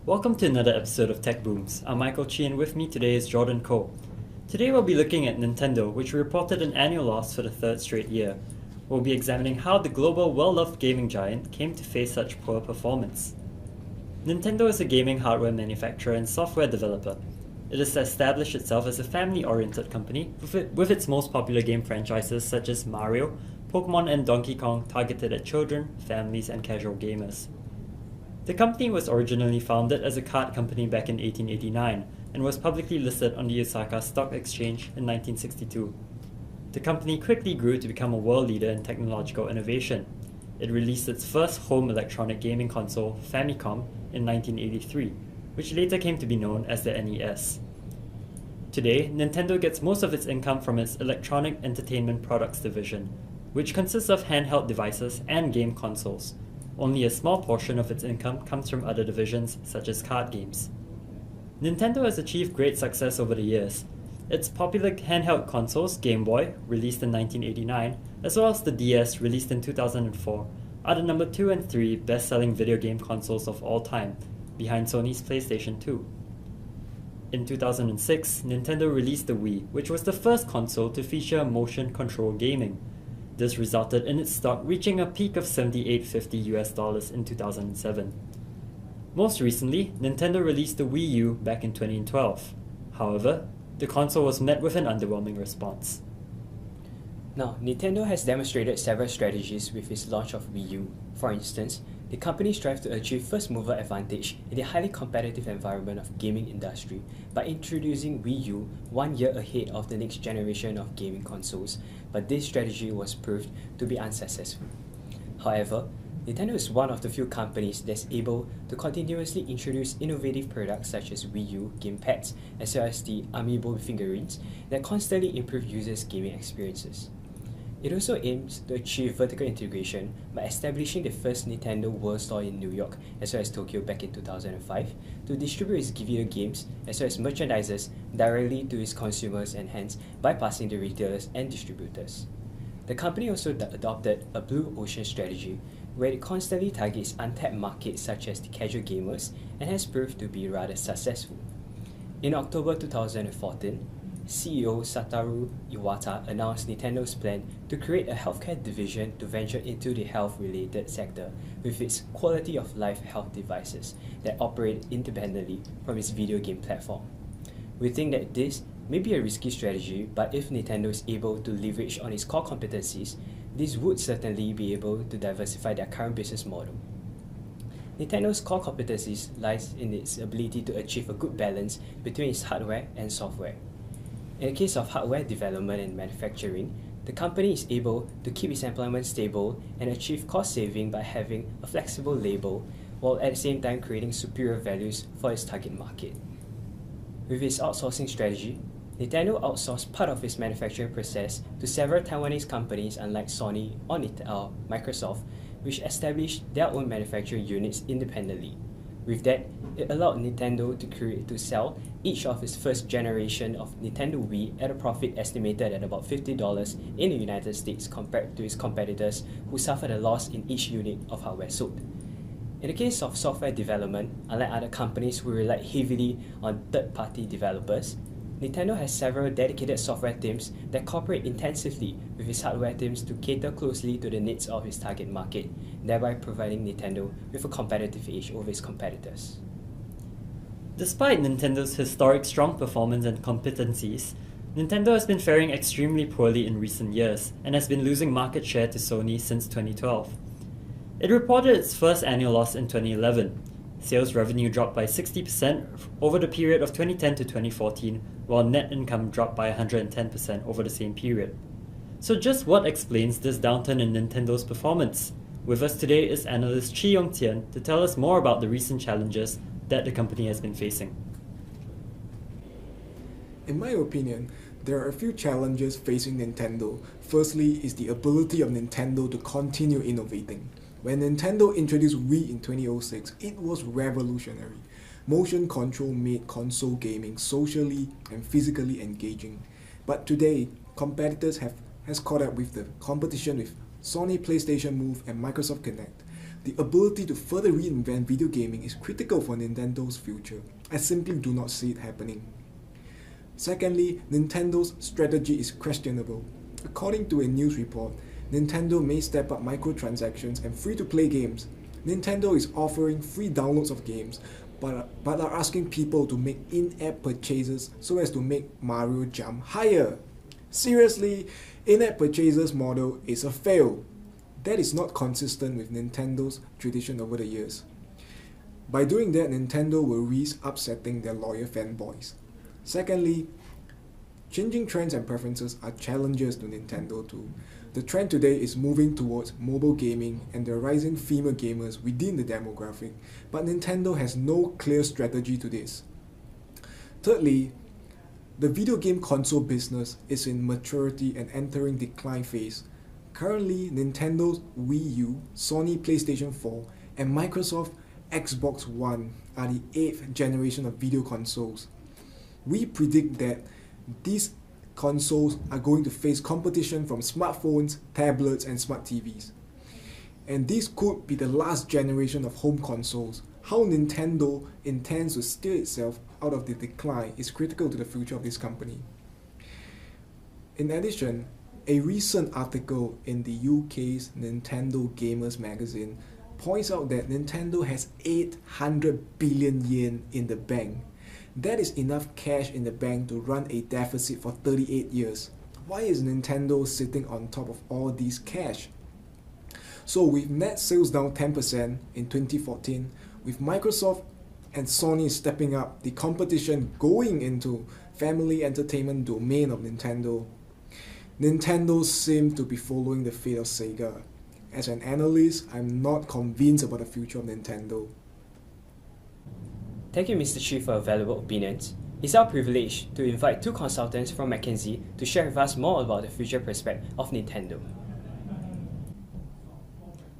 Welcome to another episode of Tech Booms. I'm Michael Chi and with me today is Jordan Koh. Today we'll be looking at Nintendo, which reported an annual loss for the third straight year. We'll be examining how the global well-loved gaming giant came to face such poor performance. Nintendo is a gaming hardware manufacturer and software developer. It has established itself as a family-oriented company with its most popular game franchises such as Mario, Pokemon and Donkey Kong targeted at children, families and casual gamers. The company was originally founded as a card company back in 1889 and was publicly listed on the Osaka Stock Exchange in 1962. The company quickly grew to become a world leader in technological innovation. It released its first home electronic gaming console, Famicom, in 1983, which later came to be known as the NES. Today, Nintendo gets most of its income from its Electronic Entertainment Products division, which consists of handheld devices and game consoles. Only a small portion of its income comes from other divisions, such as card games. Nintendo has achieved great success over the years. Its popular handheld consoles, Game Boy, released in 1989, as well as the DS, released in 2004, are the number 2 and 3 best-selling video game consoles of all time, behind Sony's PlayStation 2. In 2006, Nintendo released the Wii, which was the first console to feature motion control gaming. This resulted in its stock reaching a peak of $78.50 in 2007. Most recently, Nintendo released the Wii U back in 2012. However, the console was met with an underwhelming response. Now, Nintendo has demonstrated several strategies with its launch of Wii U. For instance, the company strives to achieve first-mover advantage in the highly competitive environment of gaming industry by introducing Wii U 1 year ahead of the next generation of gaming consoles, but this strategy was proved to be unsuccessful. However, Nintendo is one of the few companies that's able to continuously introduce innovative products such as Wii U gamepads as well as the Amiibo figurines that constantly improve users' gaming experiences. It also aims to achieve vertical integration by establishing the first Nintendo World Store in New York as well as Tokyo back in 2005 to distribute its video games as well as merchandises directly to its consumers and hence bypassing the retailers and distributors. The company also adopted a blue ocean strategy where it constantly targets untapped markets such as the casual gamers and has proved to be rather successful. In October 2014, CEO Satoru Iwata announced Nintendo's plan to create a healthcare division to venture into the health-related sector with its quality of life health devices that operate independently from its video game platform. We think that this may be a risky strategy, but if Nintendo is able to leverage on its core competencies, this would certainly be able to diversify their current business model. Nintendo's core competencies lies in its ability to achieve a good balance between its hardware and software. In the case of hardware development and manufacturing, the company is able to keep its employment stable and achieve cost saving by having a flexible label, while at the same time creating superior values for its target market. With its outsourcing strategy, Nintendo outsourced part of its manufacturing process to several Taiwanese companies unlike Sony or Microsoft, which established their own manufacturing units independently. With that, it allowed Nintendo to sell each of its first generation of Nintendo Wii at a profit estimated at about $50 in the United States compared to its competitors who suffered a loss in each unit of hardware sold. In the case of software development, unlike other companies who relied heavily on third-party developers, Nintendo has several dedicated software teams that cooperate intensively with its hardware teams to cater closely to the needs of its target market, thereby providing Nintendo with a competitive edge over its competitors. Despite Nintendo's historic strong performance and competencies, Nintendo has been faring extremely poorly in recent years and has been losing market share to Sony since 2012. It reported its first annual loss in 2011. Sales revenue dropped by 60% over the period of 2010 to 2014, while net income dropped by 110% over the same period. So just what explains this downturn in Nintendo's performance? With us today is analyst Chi Yong Tian to tell us more about the recent challenges that the company has been facing. In my opinion, there are a few challenges facing Nintendo. Firstly is the ability of Nintendo to continue innovating. When Nintendo introduced Wii in 2006, it was revolutionary. Motion control made console gaming socially and physically engaging. But today, competitors has caught up with the competition with Sony PlayStation Move and Microsoft Kinect. The ability to further reinvent video gaming is critical for Nintendo's future. I simply do not see it happening. Secondly, Nintendo's strategy is questionable. According to a news report, Nintendo may step up microtransactions and free-to-play games. Nintendo is offering free downloads of games, but are asking people to make in-app purchases so as to make Mario jump higher. Seriously, in-app purchases model is a fail. That is not consistent with Nintendo's tradition over the years. By doing that, Nintendo will risk upsetting their loyal fanboys. Secondly, changing trends and preferences are challenges to Nintendo too. The trend today is moving towards mobile gaming and the rising female gamers within the demographic, but Nintendo has no clear strategy to this. Thirdly, the video game console business is in maturity and entering decline phase. Currently, Nintendo's Wii U, Sony PlayStation 4, and Microsoft Xbox One are the 8th generation of video consoles. We predict that these consoles are going to face competition from smartphones, tablets, and smart TVs. And this could be the last generation of home consoles. How Nintendo intends to steer itself out of the decline is critical to the future of this company. In addition, a recent article in the UK's Nintendo Gamers magazine points out that Nintendo has 800 billion yen in the bank. That is enough cash in the bank to run a deficit for 38 years. Why is Nintendo sitting on top of all this cash? So with net sales down 10% in 2014, with Microsoft and Sony stepping up the competition going into family entertainment domain of Nintendo, Nintendo seems to be following the fate of Sega. As an analyst, I'm not convinced about the future of Nintendo. Thank you, Mr. Chi, for your valuable opinions. It's our privilege to invite two consultants from McKinsey to share with us more about the future prospect of Nintendo.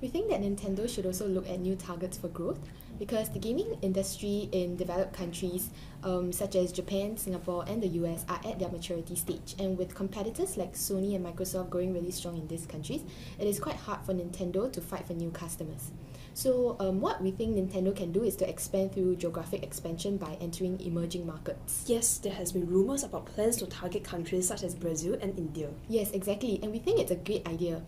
We think that Nintendo should also look at new targets for growth because the gaming industry in developed countries such as Japan, Singapore, and the US are at their maturity stage. And with competitors like Sony and Microsoft growing really strong in these countries, it is quite hard for Nintendo to fight for new customers. So what we think Nintendo can do is to expand through geographic expansion by entering emerging markets. Yes, there has been rumors about plans to target countries such as Brazil and India. Yes, exactly, and we think it's a great idea.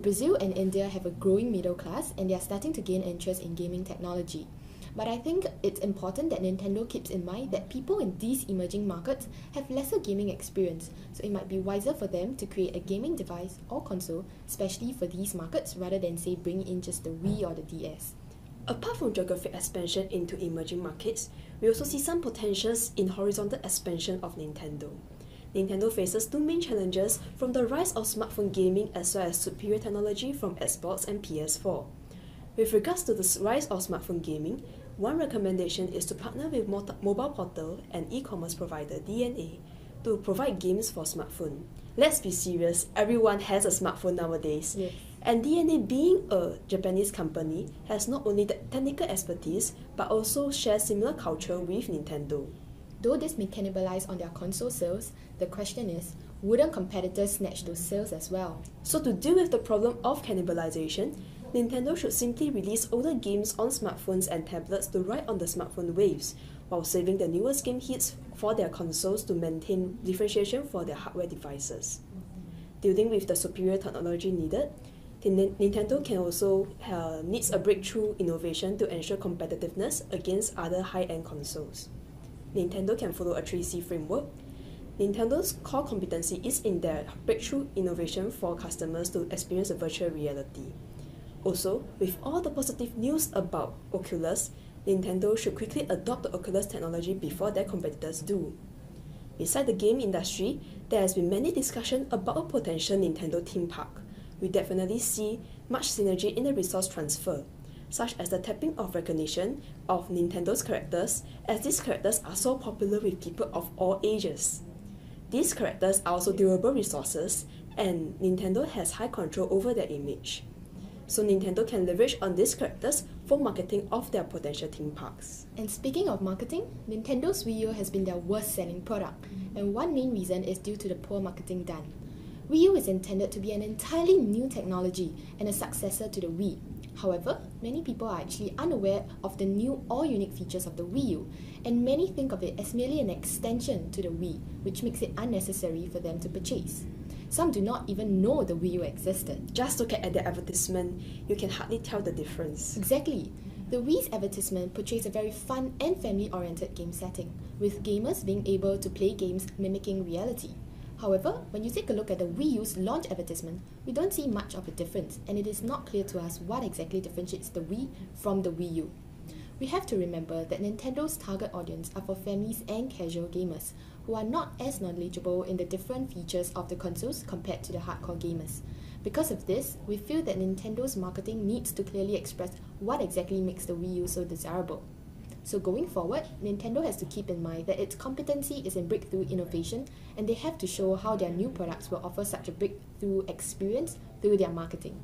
Brazil and India have a growing middle class and they are starting to gain interest in gaming technology. But I think it's important that Nintendo keeps in mind that people in these emerging markets have lesser gaming experience, so it might be wiser for them to create a gaming device or console, especially for these markets, rather than say bringing in just the Wii or the DS. Apart from geographic expansion into emerging markets, we also see some potentials in horizontal expansion of Nintendo. Nintendo faces two main challenges from the rise of smartphone gaming as well as superior technology from Xbox and PS4. With regards to the rise of smartphone gaming, one recommendation is to partner with mobile portal and e-commerce provider DeNA to provide games for smartphone. Let's be serious, everyone has a smartphone nowadays. Yes. And DeNA, being a Japanese company, has not only the technical expertise but also shares similar culture with Nintendo. Though this may cannibalize on their console sales, the question is, wouldn't competitors snatch those sales as well? So to deal with the problem of cannibalization, Nintendo should simply release older games on smartphones and tablets to ride on the smartphone waves, while saving the newest game hits for their consoles to maintain differentiation for their hardware devices. Dealing with the superior technology needed, Nintendo can also needs a breakthrough innovation to ensure competitiveness against other high-end consoles. Nintendo can follow a 3C framework. Nintendo's core competency is in their breakthrough innovation for customers to experience a virtual reality. Also, with all the positive news about Oculus, Nintendo should quickly adopt the Oculus technology before their competitors do. Beside the game industry, there has been many discussion about a potential Nintendo theme park. We definitely see much synergy in the resource transfer, such as the tapping of recognition of Nintendo's characters, as these characters are so popular with people of all ages. These characters are also durable resources, and Nintendo has high control over their image. So Nintendo can leverage on these characters for marketing of their potential theme parks. And speaking of marketing, Nintendo's Wii U has been their worst selling product, and one main reason is due to the poor marketing done. Wii U is intended to be an entirely new technology and a successor to the Wii. However, many people are actually unaware of the new or unique features of the Wii U, and many think of it as merely an extension to the Wii, which makes it unnecessary for them to purchase. Some do not even know the Wii U existed. Just look at the advertisement, you can hardly tell the difference. Exactly. The Wii's advertisement portrays a very fun and family-oriented game setting, with gamers being able to play games mimicking reality. However, when you take a look at the Wii U's launch advertisement, we don't see much of a difference, and it is not clear to us what exactly differentiates the Wii from the Wii U. We have to remember that Nintendo's target audience are for families and casual gamers, who are not as knowledgeable in the different features of the consoles compared to the hardcore gamers. Because of this, we feel that Nintendo's marketing needs to clearly express what exactly makes the Wii U so desirable. So going forward, Nintendo has to keep in mind that its competency is in breakthrough innovation, and they have to show how their new products will offer such a breakthrough experience through their marketing.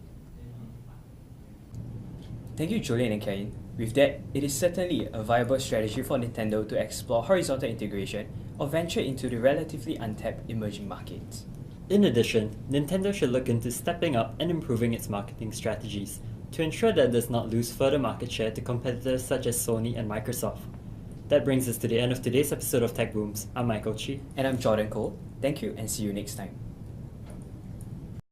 Thank you, Julian and Kane. With that, it is certainly a viable strategy for Nintendo to explore horizontal integration or venture into the relatively untapped emerging markets. In addition, Nintendo should look into stepping up and improving its marketing strategies to ensure that it does not lose further market share to competitors such as Sony and Microsoft. That brings us to the end of today's episode of Tech Booms. I'm Michael Chi. And I'm Jordan Cole. Thank you and see you next time.